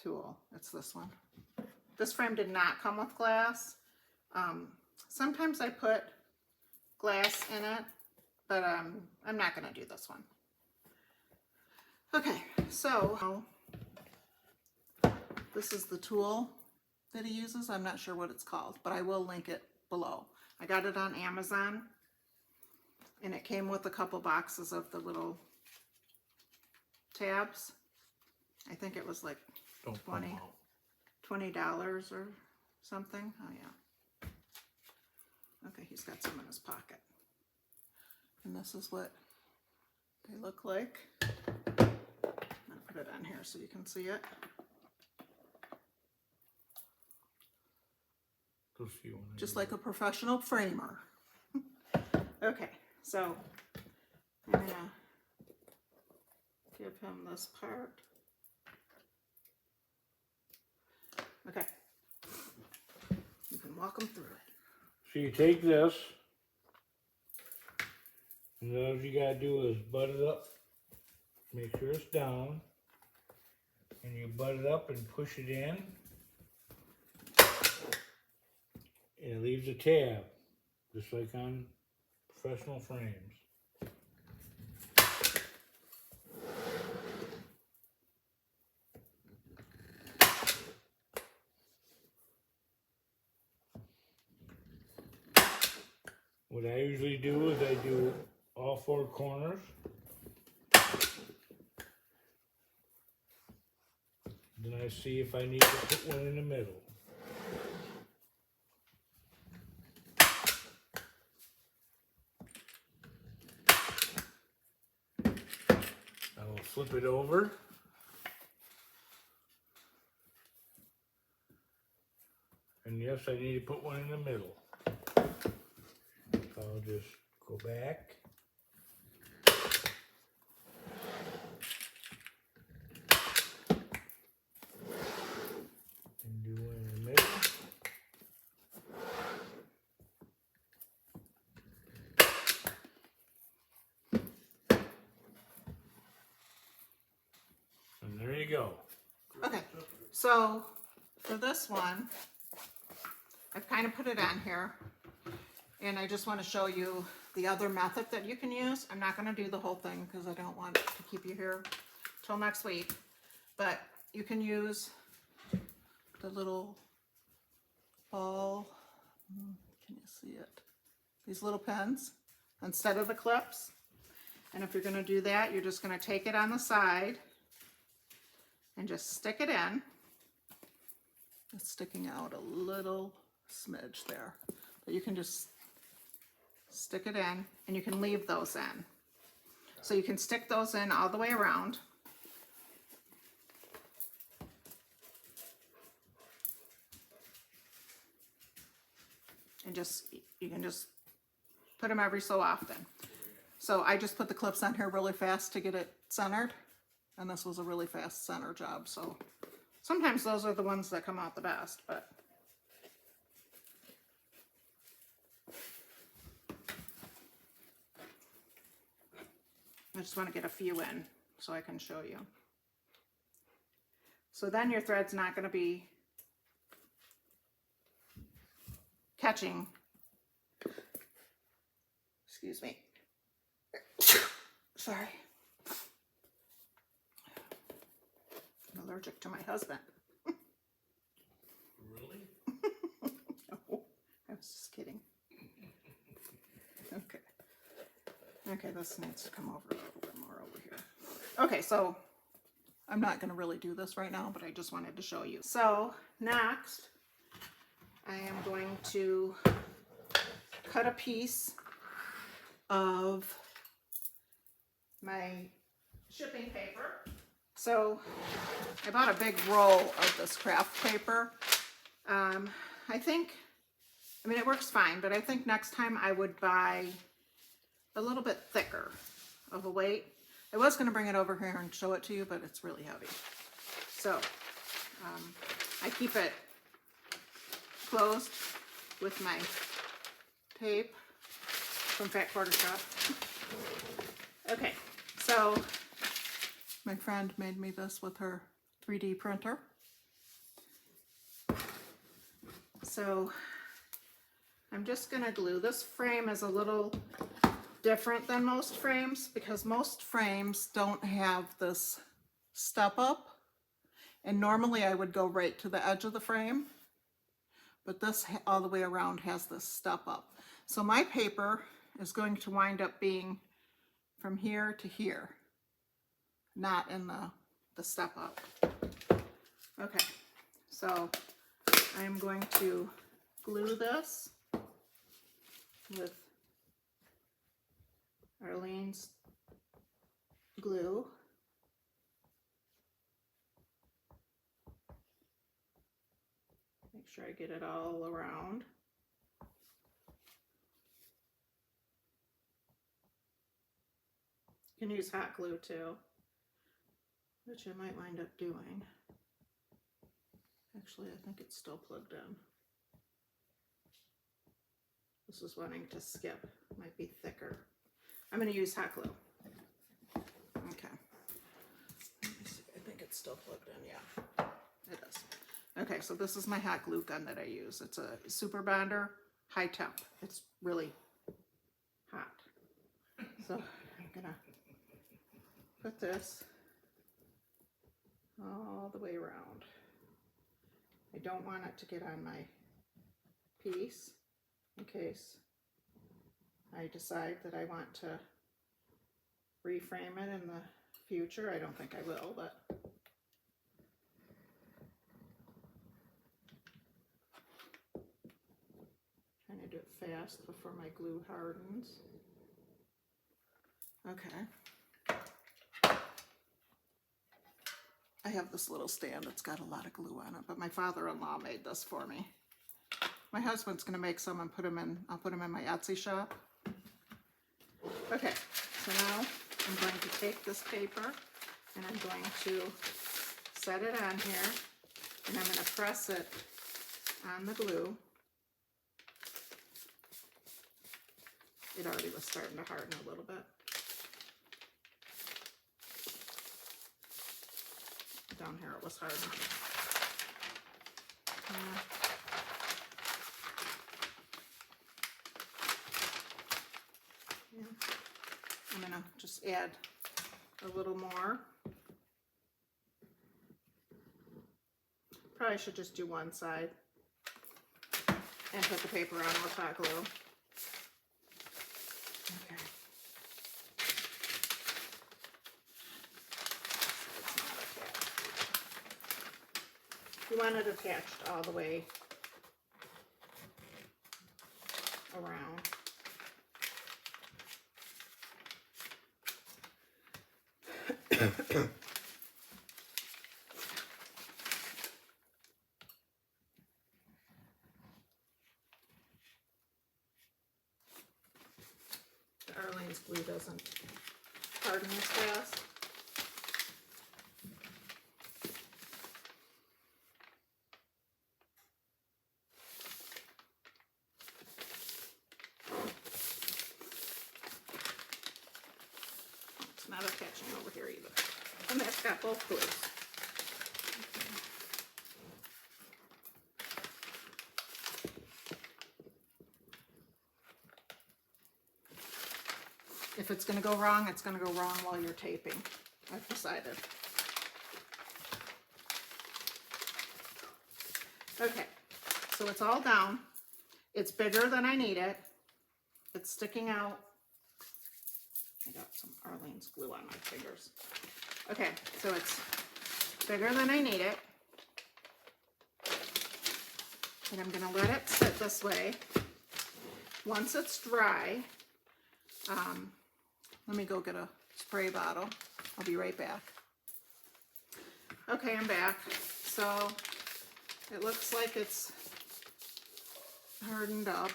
tool. It's this one. This frame did not come with glass. Sometimes I put glass in it, but I'm not gonna do this one. Okay, so this is the tool that he uses. I'm not sure what it's called, but I will link it below. I got it on Amazon, and it came with a couple boxes of the little tabs. I think it was like $20 or something. Oh yeah. Okay, he's got some in his pocket. And this is what they look like. I'm gonna put it on here so you can see it. Just like a professional framer. Okay, so I'm gonna give him this part. Okay, you can walk him through it. So you take this, and all you gotta do is butt it up, make sure it's down, and you butt it up and push it in, and it leaves a tab, just like on professional frames. What I usually do is I do all four corners. Then I see if I need to put one in the middle. I will flip it over. And yes, I need to put one in the middle. I'll just go back. And do one in the middle. And there you go. Okay, so for this one, I've kind of put it on here, and I just want to show you the other method that you can use. I'm not going to do the whole thing because I don't want to keep you here till next week, but you can use the little ball, can you see it? These little pens instead of the clips. And if you're going to do that, you're just going to take it on the side and just stick it in. It's sticking out a little smidge there, but you can just stick it in, and you can leave those in. So you can stick those in all the way around. And you can just put them every so often. So I just put the clips on here really fast to get it centered, and this was a really fast center job. So sometimes those are the ones that come out the best, but I just want to get a few in so I can show you. So then your thread's not going to be catching, excuse me, sorry, I'm allergic to my husband. Really? No, I was just kidding. Okay, this needs to come over a little bit more over here. Okay, so I'm not going to really do this right now, but I just wanted to show you. So next, I am going to cut a piece of my shipping paper. So I bought a big roll of this craft paper. I mean, it works fine, but I think next time I would buy a little bit thicker of a weight. I was going to bring it over here and show it to you, but it's really heavy. So I keep it closed with my tape from Fat Quarter Shop. Okay, so my friend made me this with her 3D printer. So I'm just going to glue. This frame is a little different than most frames because most frames don't have this step up, and normally I would go right to the edge of the frame, but this all the way around has this step up. So my paper is going to wind up being from here to here, not in the step up. Okay, so I'm going to glue this with Arlene's glue. Make sure I get it all around. You can use hot glue too, which I might wind up doing. Actually, I think it's still plugged in. This is wanting to skip, might be thicker. I'm going to use hot glue. Okay. Let me see. I think it's still plugged in. Yeah, it is. Okay, so this is my hot glue gun that I use. It's a Super Bonder, high temp. It's really hot. So I'm going to put this all the way around. I don't want it to get on my piece in case I decide that I want to reframe it in the future. I don't think I will, but trying to do it fast before my glue hardens. Okay. I have this little stand that's got a lot of glue on it, but my father-in-law made this for me. My husband's going to make some and put them in. I'll put them in my Etsy shop. Okay, so now I'm going to take this paper and I'm going to set it on here, and I'm going to press it on the glue. It already was starting to harden a little bit. Down here it was hardened. Yeah. I'm going to just add a little more. Probably should just do one side and put the paper on with hot glue. Okay. You want it attached all the way around. Arlene's glue doesn't harden as fast. It's not attaching over here either. And that's got both glues. If it's going to go wrong, it's going to go wrong while you're taping. I've decided. Okay, so it's all down. It's bigger than I need it. It's sticking out some Arlene's glue on my fingers. Okay, so it's bigger than I need it. And I'm gonna let it sit this way. Once it's dry, let me go get a spray bottle. I'll be right back. Okay, I'm back. So it looks like it's hardened up.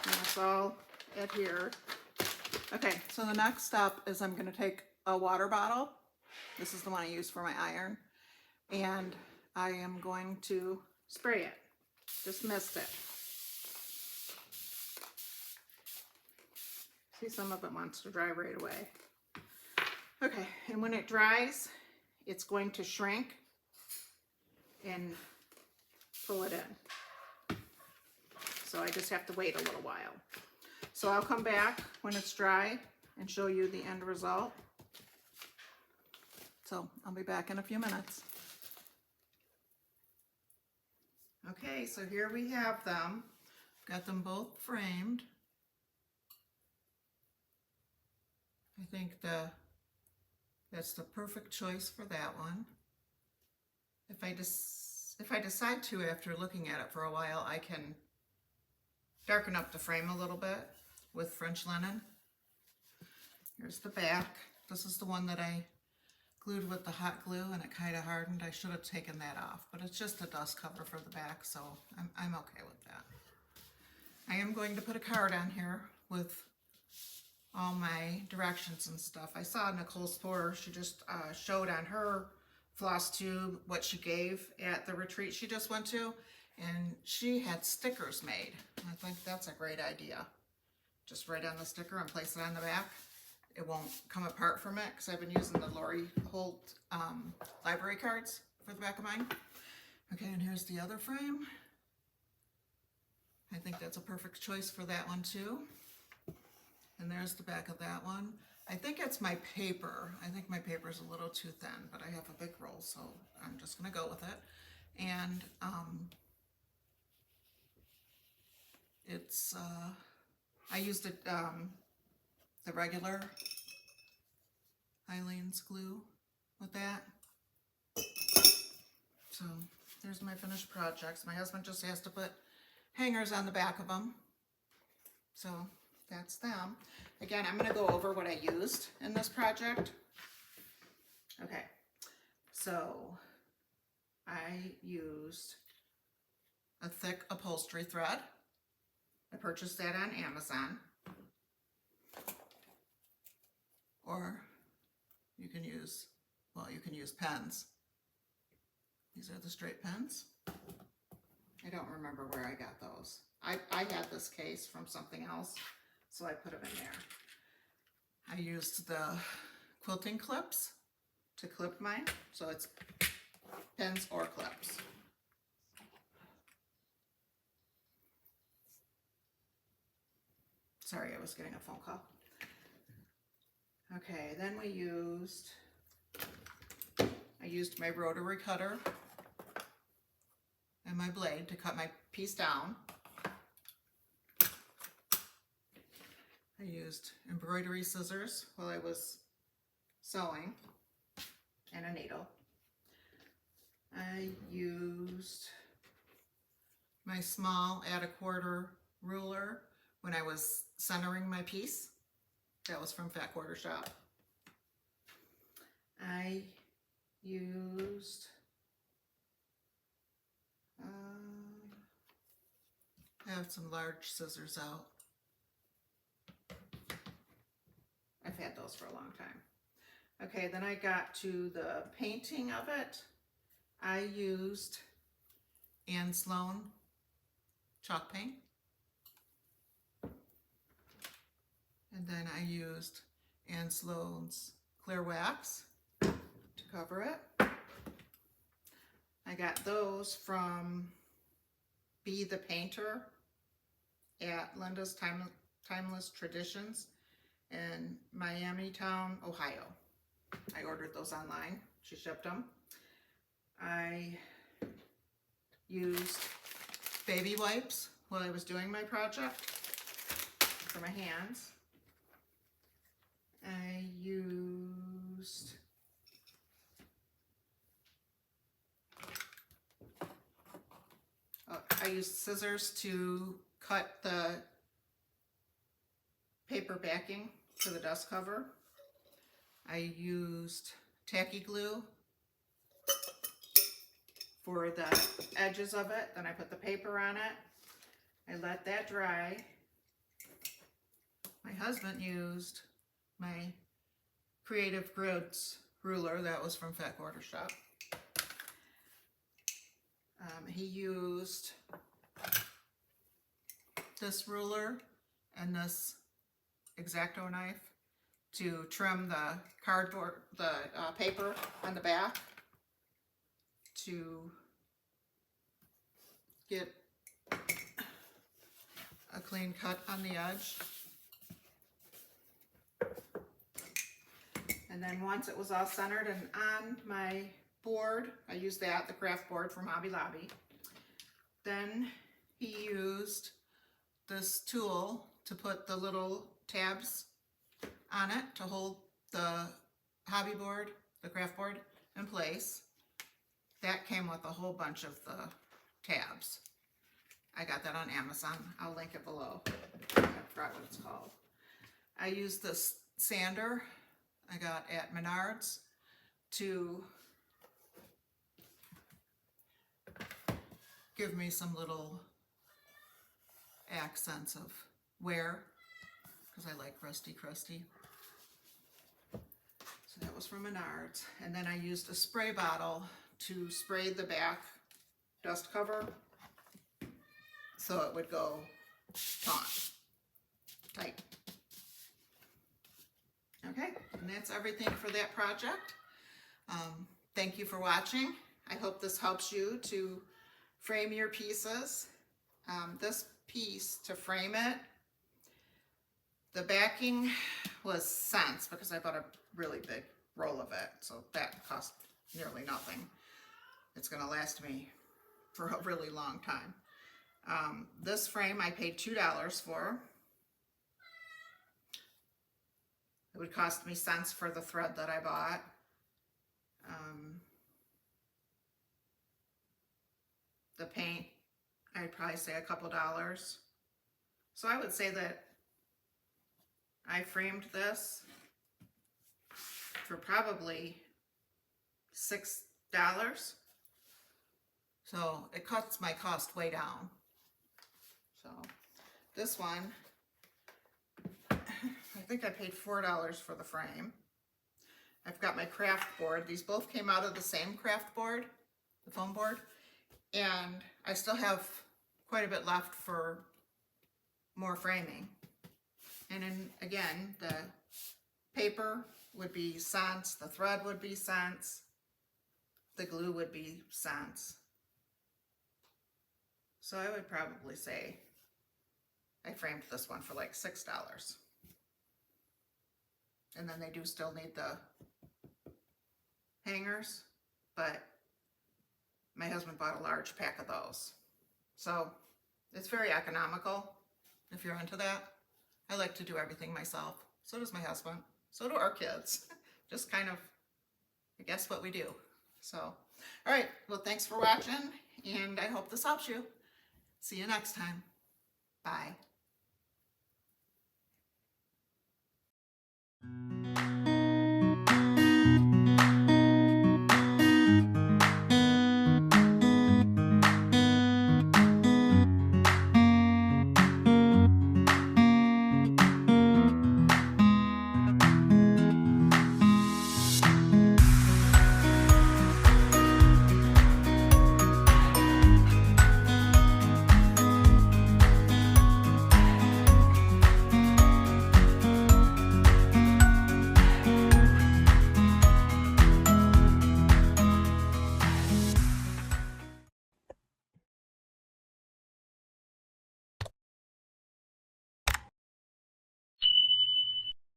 And it's all adhered. Okay, so the next step is I'm gonna take a water bottle. This is the one I use for my iron. And I am going to spray it. Just mist it. See, some of it wants to dry right away. Okay, and when it dries, it's going to shrink and pull it in. So I just have to wait a little while. So I'll come back when it's dry and show you the end result. So I'll be back in a few minutes. Okay, so here we have them. Got them both framed. I think that's the perfect choice for that one. If I decide to, after looking at it for a while, I can darken up the frame a little bit with French linen. Here's the back. This is the one that I glued with the hot glue and it kind of hardened. I should have taken that off, but it's just a dust cover for the back, so I'm okay with that. I am going to put a card on here with all my directions and stuff. I saw Nicole Sporer, she just showed on her FlossTube what she gave at the retreat she just went to, and she had stickers made. I think that's a great idea. Just write on the sticker and place it on the back. It won't come apart from it because I've been using the Lori Holt library cards for the back of mine. Okay, and here's the other frame. I think that's a perfect choice for that one too. And there's the back of that one. I think it's my paper. I think my paper is a little too thin, but I have a big roll, so I'm just gonna go with it. And it's, I used it, the regular Eileen's glue with that. So there's my finished projects. My husband just has to put hangers on the back of them. So that's them. Again, I'm going to go over what I used in this project. Okay, so I used a thick upholstery thread. I purchased that on Amazon. Or you can use, well, you can use pens. These are the straight pens. I don't remember where I got those. I had this case from something else, so I put them in there. I used the quilting clips to clip mine, so it's pins or clips. Sorry, I was getting a phone call. Okay, then I used my rotary cutter and my blade to cut my piece down. I used embroidery scissors while I was sewing and a needle. I used my small 1/4 ruler when I was centering my piece. That was from Fat Quarter Shop. I used, I have some large scissors out. I've had those for a long time. Okay, then I got to the painting of it. I used Ann Sloan chalk paint. And then I used Ann Sloan's clear wax to cover it. I got those from Be the Painter at Linda's Timeless Traditions in Miamitown, Ohio. I ordered those online. She shipped them. I used baby wipes while I was doing my project for my hands. I used scissors to cut the paper backing for the dust cover. I used tacky glue for the edges of it. Then I put the paper on it. I let that dry. My husband used my Creative Grids ruler. That was from Fat Quarter Shop. He used this ruler and this X-Acto knife to trim the cardboard, the paper on the back to get a clean cut on the edge. And then once it was all centered and on my board, I used that, the craft board from Hobby Lobby. Then he used this tool to put the little tabs on it to hold the hobby board, the craft board, in place. That came with a whole bunch of the tabs. I got that on Amazon. I'll link it below. I forgot what it's called. I used this sander I got at Menards to give me some little accents of wear, because I like rusty crusty. So that was from Menards. And then I used a spray bottle to spray the back dust cover so it would go taut, tight. Okay, and that's everything for that project. Thank you for watching. I hope this helps you to frame your pieces. This piece, to frame it, the backing was cents because I bought a really big roll of it, so that cost nearly nothing. It's going to last me for a really long time. This frame I paid $2 for. It would cost me cents for the thread that I bought. The paint, I'd probably say a couple dollars. So I would say that I framed this for probably $6. So it cuts my cost way down. So this one, I think I paid $4 for the frame. I've got my craft board. These both came out of the same craft board, the foam board. And I still have quite a bit left for more framing. And then again, the paper would be cents, the thread would be cents, the glue would be cents. So I would probably say I framed this one for like $6. And then they do still need the hangers, but my husband bought a large pack of those. So it's very economical if you're into that. I like to do everything myself. So does my husband. So do our kids. Just kind of, I guess, what we do. So, all right. Well, thanks for watching, and I hope this helps you. See you next time. Bye.